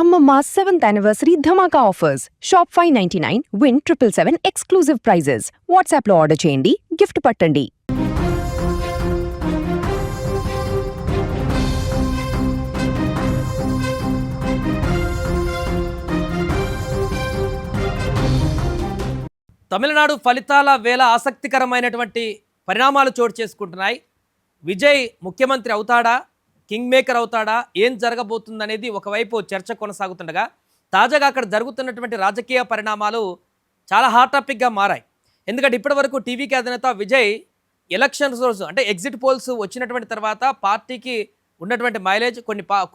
Amma 7th anniversary Dhamaka offers. Shop 599, win 777 exclusive prizes. WhatsApp లో order చేయండి, gift పట్టండి. తమిళనాడు ఫలితాల వేళ ఆసక్తికరమైనటువంటి పరిణామాలు చోటు చేసుకుంటున్నాయి. విజయ్ ముఖ్యమంత్రి అవుతాడా, కింగ్ మేకర్ అవుతాడా, ఏం జరగబోతుందనేది ఒకవైపు చర్చ కొనసాగుతుండగా, తాజాగా అక్కడ జరుగుతున్నటువంటి రాజకీయ పరిణామాలు చాలా హాట్ టాపిక్గా మారాయి. ఎందుకంటే ఇప్పటివరకు టీవీకి అధినేత విజయ్ ఎలక్షన్స్ రోజు అంటే ఎగ్జిట్ పోల్స్ వచ్చినటువంటి తర్వాత పార్టీకి ఉన్నటువంటి మైలేజ్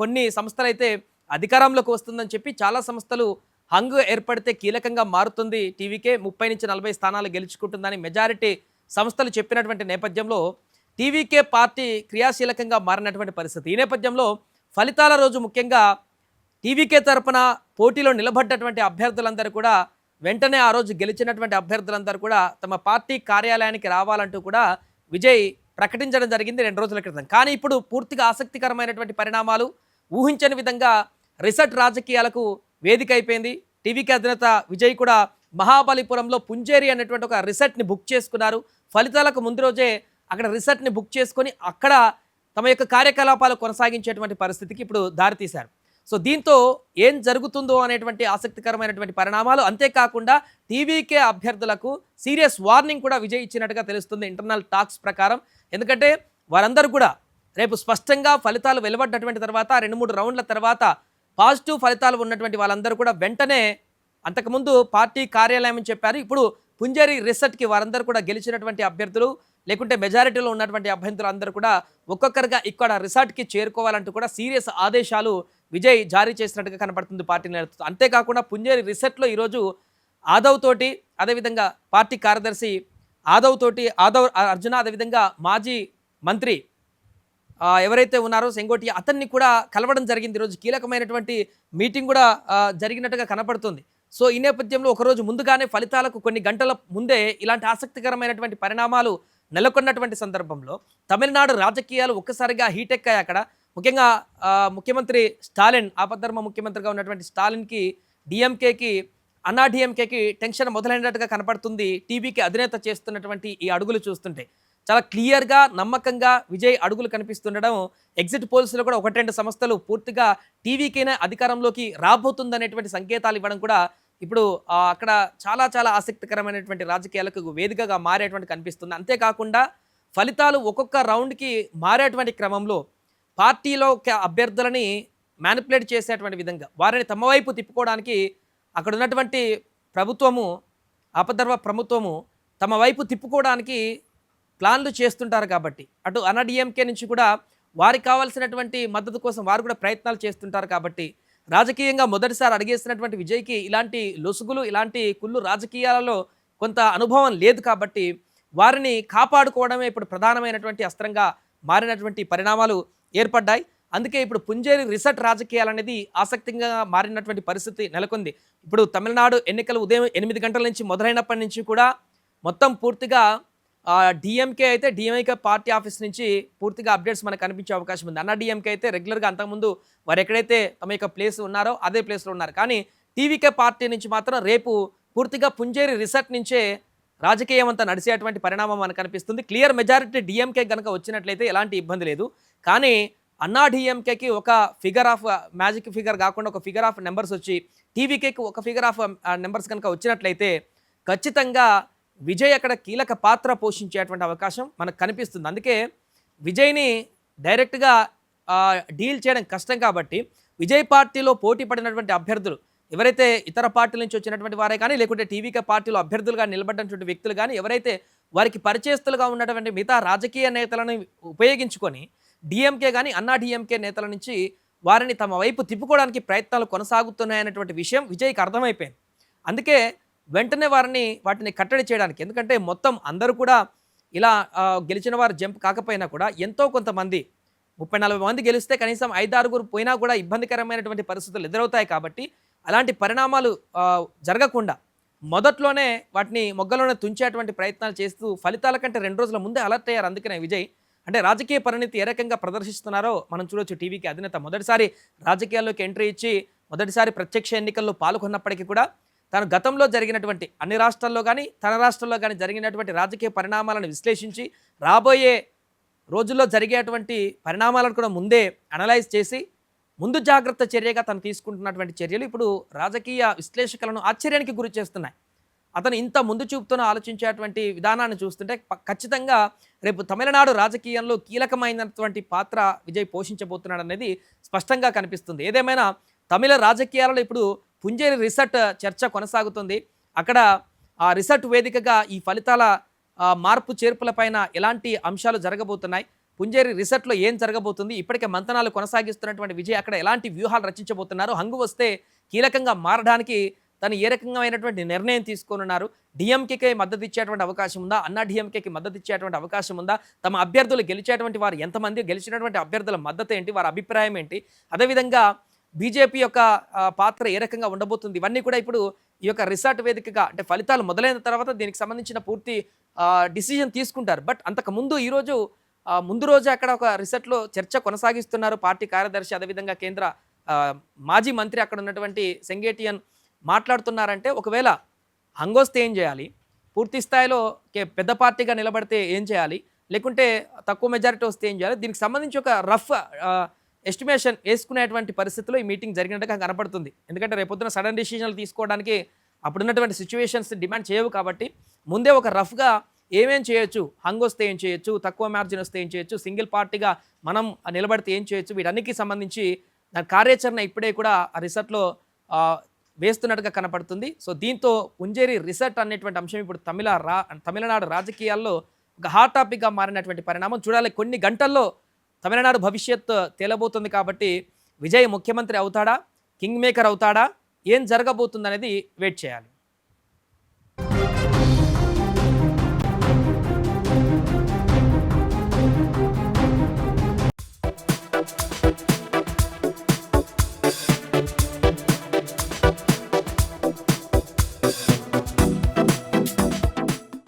కొన్ని సంస్థలు అయితే అధికారంలోకి వస్తుందని చెప్పి చాలా సంస్థలు హంగు ఏర్పడితే కీలకంగా మారుతుంది, టీవీకే 30 నుంచి 40 స్థానాలు గెలుచుకుంటుందని మెజారిటీ సంస్థలు చెప్పినటువంటి నేపథ్యంలో టీవీకే పార్టీ క్రియాశీలకంగా మారినటువంటి పరిస్థితి. ఈ నేపథ్యంలో ఫలితాల రోజు ముఖ్యంగా టీవీకే తరపున పోటీలో నిలబడ్డటువంటి అభ్యర్థులందరూ కూడా వెంటనే ఆ రోజు గెలిచినటువంటి అభ్యర్థులందరూ కూడా తమ పార్టీ కార్యాలయానికి రావాలంటూ కూడా విజయ్ ప్రకటించడం జరిగింది 2 రోజుల క్రితం. కానీ ఇప్పుడు పూర్తిగా ఆసక్తికరమైనటువంటి పరిణామాలు, ఊహించని విధంగా రిసర్ట్ రాజకీయాలకు వేదిక అయిపోయింది. టీవీకే అధినేత విజయ్ కూడా మహాబలిపురంలో పుంజేరి అనేటువంటి ఒక రిసర్ట్ని బుక్ చేసుకున్నారు. ఫలితాలకు ముందు రోజే అక్కడ రిసర్ట్ని బుక్ చేసుకొని అక్కడ తమ యొక్క కార్యకలాపాలు కొనసాగించేటువంటి పరిస్థితికి ఇప్పుడు దారితీశారు. సో దీంతో ఏం జరుగుతుందో అనేటువంటి ఆసక్తికరమైనటువంటి పరిణామాలు, అంతేకాకుండా టీవీకే అభ్యర్థులకు సీరియస్ వార్నింగ్ కూడా విజయ్ ఇచ్చినట్టుగా తెలుస్తుంది ఇంటర్నల్ టాక్స్ ప్రకారం. ఎందుకంటే వారందరూ కూడా రేపు స్పష్టంగా ఫలితాలు వెలువడ్డటువంటి తర్వాత 2-3 రౌండ్ల తర్వాత పాజిటివ్ ఫలితాలు ఉన్నటువంటి వాళ్ళందరూ కూడా వెంటనే, అంతకుముందు పార్టీ కార్యాలయం అని చెప్పారు, ఇప్పుడు పుంజేరి రిసర్ట్కి వారందరూ కూడా గెలిచినటువంటి అభ్యర్థులు లేకుంటే మెజారిటీలో ఉన్నటువంటి అభ్యర్థులు అందరూ కూడా ఒక్కొక్కరుగా ఇక్కడ రిసార్ట్కి చేరుకోవాలంటూ కూడా సీరియస్ ఆదేశాలు విజయ్ జారీ చేసినట్టుగా కనపడుతుంది పార్టీ నేతృత్వం. అంతేకాకుండా పుంజేరి రిసర్ట్లో ఈరోజు ఆదవ్ తోటి, అదేవిధంగా పార్టీ కార్యదర్శి ఆదవ్ అర్జున, అదేవిధంగా మాజీ మంత్రి ఎవరైతే ఉన్నారో సెంగోటి, అతన్ని కూడా కలవడం జరిగింది. ఈరోజు కీలకమైనటువంటి మీటింగ్ కూడా జరిగినట్టుగా కనపడుతుంది. సో ఈ నేపథ్యంలో ఒకరోజు ముందుగానే ఫలితాలకు కొన్ని గంటల ముందే ఇలాంటి ఆసక్తికరమైనటువంటి పరిణామాలు నెలకొన్నటువంటి సందర్భంలో తమిళనాడు రాజకీయాలు ఒక్కసారిగా హీటెక్కాయి. అక్కడ ముఖ్యంగా ముఖ్యమంత్రి స్టాలిన్, ఆపద్ధర్మ ముఖ్యమంత్రిగా ఉన్నటువంటి స్టాలిన్కి, అన్నా డిఎంకేకి టెన్షన్ మొదలైనట్టుగా కనపడుతుంది. టీవీకి అధినేత చేస్తున్నటువంటి ఈ అడుగులు చూస్తుంటే చాలా క్లియర్గా, నమ్మకంగా విజయ్ అడుగులు కనిపిస్తుండడం, ఎగ్జిట్ పోల్స్లో కూడా 1-2 సంస్థలు పూర్తిగా టీవీకైనా అధికారంలోకి రాబోతుందనేటువంటి సంకేతాలు ఇవ్వడం కూడా ఇప్పుడు అక్కడ చాలా చాలా ఆసక్తికరమైనటువంటి రాజకీయాలకు వేదికగా మారేటువంటి కనిపిస్తుంది. అంతేకాకుండా ఫలితాలు ఒక్కొక్క రౌండ్కి మారేటువంటి క్రమంలో పార్టీలో అభ్యర్థులని మ్యానిపులేట్ చేసేటువంటి విధంగా వారిని తమ వైపు తిప్పుకోవడానికి అక్కడ ఉన్నటువంటి ఆపద్ధర్మ ప్రభుత్వము తమ వైపు తిప్పుకోవడానికి ప్లాన్లు చేస్తుంటారు. కాబట్టి అటు అన్నాడీఎంకే నుంచి కూడా వారికి కావాల్సినటువంటి మద్దతు కోసం వారు కూడా ప్రయత్నాలు చేస్తుంటారు. కాబట్టి రాజకీయంగా మొదటిసారి అడిగేసినటువంటి విజయ్కి ఇలాంటి లొసుగులు, ఇలాంటి కుళ్ళు రాజకీయాలలో కొంత అనుభవం లేదు. కాబట్టి వారిని కాపాడుకోవడమే ఇప్పుడు ప్రధానమైనటువంటి అస్త్రంగా మారినటువంటి పరిణామాలు ఏర్పడ్డాయి. అందుకే ఇప్పుడు పుంజేరి రిసర్ట్ రాజకీయాలు అనేది ఆసక్తిగా మారినటువంటి పరిస్థితి నెలకొంది. ఇప్పుడు తమిళనాడు ఎన్నికలు ఉదయం 8 గంటల నుంచి మొదలైనప్పటి నుంచి కూడా మొత్తం పూర్తిగా డిఎంకే అయితే డిఎంకే పార్టీ ఆఫీస్ నుంచి పూర్తిగా అప్డేట్స్ మనకు కనిపించే అవకాశం ఉంది. అన్నా డిఎంకే అయితే రెగ్యులర్గా అంతకుముందు వారు ఎక్కడైతే తమ యొక్క ప్లేస్ ఉన్నారో అదే ప్లేస్లో ఉన్నారు. కానీ టీవీకే పార్టీ నుంచి మాత్రం రేపు పూర్తిగా పుంజేరి రిసర్ట్ నుంచే రాజకీయం అంతా నడిచేటువంటి పరిణామం మనకు కనిపిస్తుంది. క్లియర్ మెజారిటీ డిఎంకే కనుక వచ్చినట్లయితే ఎలాంటి ఇబ్బంది లేదు. కానీ అన్నా డిఎంకేకి ఒక ఫిగర్ ఆఫ్ మ్యాజిక్ ఫిగర్ కాకుండా ఒక ఫిగర్ ఆఫ్ నెంబర్స్ వచ్చి టీవీకేకి ఒక ఫిగర్ ఆఫ్ నెంబర్స్ కనుక వచ్చినట్లయితే ఖచ్చితంగా విజయ్ అక్కడ కీలక పాత్ర పోషించేటువంటి అవకాశం మనకు కనిపిస్తుంది. అందుకే విజయ్ని డైరెక్ట్గా డీల్ చేయడం కష్టం. కాబట్టి విజయ్ పార్టీలో పోటీ పడినటువంటి అభ్యర్థులు ఎవరైతే ఇతర పార్టీల నుంచి వచ్చినటువంటి వారే కానీ, లేకుంటే టీవీకే పార్టీలో అభ్యర్థులుగా నిలబడినటువంటి వ్యక్తులు కానీ, ఎవరైతే వారికి పరిచయస్తులుగా ఉన్నటువంటి మిగతా రాజకీయ నేతలను ఉపయోగించుకొని డిఎంకే కానీ అన్నా డిఎంకే నేతల నుంచి వారిని తమ వైపు తిప్పుకోవడానికి ప్రయత్నాలు కొనసాగుతున్నాయనేటువంటి విషయం విజయ్కి అర్థమైపోయింది. అందుకే వెంటనే వాటిని కట్టడి చేయడానికి, ఎందుకంటే మొత్తం అందరూ కూడా ఇలా గెలిచిన వారు జంప్ కాకపోయినా కూడా ఎంతో కొంతమంది 30-40 మంది గెలిస్తే కనీసం 5-6 పోయినా కూడా ఇబ్బందికరమైనటువంటి పరిస్థితులు ఎదురవుతాయి. కాబట్టి అలాంటి పరిణామాలు జరగకుండా మొదట్లోనే వాటిని మొగ్గలోనే తుంచేటువంటి ప్రయత్నాలు చేస్తూ ఫలితాల కంటే 2 రోజుల ముందే అలర్ట్ అయ్యారు. అందుకనే విజయ్ అంటే రాజకీయ పరిణితి ఏ రకంగా ప్రదర్శిస్తున్నారో మనం చూడొచ్చు. టీవీకి అధినేత మొదటిసారి రాజకీయాల్లోకి ఎంట్రీ ఇచ్చి మొదటిసారి ప్రత్యక్ష ఎన్నికల్లో పాల్గొన్నప్పటికీ కూడా తాను గతంలో జరిగినటువంటి అన్ని రాష్ట్రాల్లో కానీ తన రాష్ట్రంలో కానీ జరిగినటువంటి రాజకీయ పరిణామాలను విశ్లేషించి రాబోయే రోజుల్లో జరిగేటువంటి పరిణామాలను కూడా ముందే అనలైజ్ చేసి ముందు జాగ్రత్త చర్యగా తను తీసుకుంటున్నటువంటి చర్యలు ఇప్పుడు రాజకీయ విశ్లేషకులను ఆశ్చర్యానికి గురి చేస్తున్నాయి. అతను ఇంత ముందు చూపుతూనే ఆలోచించేటువంటి విధానాన్ని చూస్తుంటే ఖచ్చితంగా రేపు తమిళనాడు రాజకీయంలో కీలకమైనటువంటి పాత్ర విజయ్ పోషించబోతున్నాడు అనేది స్పష్టంగా కనిపిస్తుంది. ఏదేమైనా తమిళ రాజకీయాలలో ఇప్పుడు పుంజేరి రిసర్ట్ చర్చ కొనసాగుతుంది. అక్కడ ఆ రిసర్ట్ వేదికగా ఈ ఫలితాల మార్పు చేర్పులపైన ఎలాంటి అంశాలు జరగబోతున్నాయి, పుంజేరి రిసర్ట్లో ఏం జరగబోతుంది, ఇప్పటికే మంతనాలు కొనసాగిస్తున్నటువంటి విజయ్ అక్కడ ఎలాంటి వ్యూహాలు రచించబోతున్నారు, హంగు వస్తే కీలకంగా మారడానికి తను ఏ రకమైనటువంటి నిర్ణయం తీసుకోనున్నారు, డిఎంకేకి మద్దతు ఇచ్చేటువంటి అవకాశం ఉందా, అన్నా డిఎంకేకి మద్దతు ఇచ్చేటువంటి అవకాశం ఉందా, తమ అభ్యర్థులు గెలిచేటువంటి వారు ఎంతమంది, గెలిచినటువంటి అభ్యర్థుల మద్దతు ఏంటి, వారి అభిప్రాయం ఏంటి, అదేవిధంగా బీజేపీ యొక్క పాత్ర ఏ రకంగా ఉండబోతుంది, ఇవన్నీ కూడా ఇప్పుడు ఈ యొక్క రిసార్ట్ వేదికగా అంటే ఫలితాలు మొదలైన తర్వాత దీనికి సంబంధించిన పూర్తి డిసిజన్ తీసుకుంటారు. బట్ అంతకుముందు ఈరోజు ముందు రోజు అక్కడ ఒక రిసార్ట్లో చర్చ కొనసాగిస్తున్నారు పార్టీ కార్యదర్శి, అదేవిధంగా కేంద్ర మాజీ మంత్రి అక్కడ ఉన్నటువంటి సెంగేటియన్ మాట్లాడుతున్నారంటే ఒకవేళ హంగొస్తే ఏం చేయాలి, పూర్తి స్థాయిలో పెద్ద పార్టీగా నిలబడితే ఏం చేయాలి, లేకుంటే తక్కువ మెజారిటీ వస్తే ఏం చేయాలి, దీనికి సంబంధించి ఒక రఫ్ ఎస్టిమేషన్ వేసుకునేటువంటి పరిస్థితిలో ఈ మీటింగ్ జరిగినట్టుగా కనపడుతుంది. ఎందుకంటే రేపొద్దున సడన్ డిసిజన్లు తీసుకోవడానికి అప్పుడున్నటువంటి సిచ్యువేషన్స్ డిమాండ్ చేయవు కాబట్టి ముందే ఒక రఫ్గా ఏమేం చేయొచ్చు, హంగ్ వస్తే ఏం చేయొచ్చు, తక్కువ మార్జిన్ వస్తే ఏం చేయొచ్చు, సింగిల్ పార్టీగా మనం నిలబడితే ఏం చేయొచ్చు, వీటన్నిటికీ సంబంధించి కార్యాచరణ ఇప్పుడే కూడా ఆ రిసర్ట్లో వేస్తున్నట్టుగా కనపడుతుంది. సో దీంతో పుంజేరి రిసర్ట్ అనేటువంటి అంశం ఇప్పుడు తమిళనాడు రాజకీయాల్లో ఒక హాట్ టాపిక్గా మారినటువంటి పరిణామం చూడాలి. కొన్ని గంటల్లో తమిళనాడు భవిష్యత్ తేలబోతుంది కాబట్టి విజయ్ ముఖ్యమంత్రి అవుతాడా, కింగ్ మేకర్ అవుతాడా, ఏం జరగబోతుందనేది వెయిట్ చేయాలి.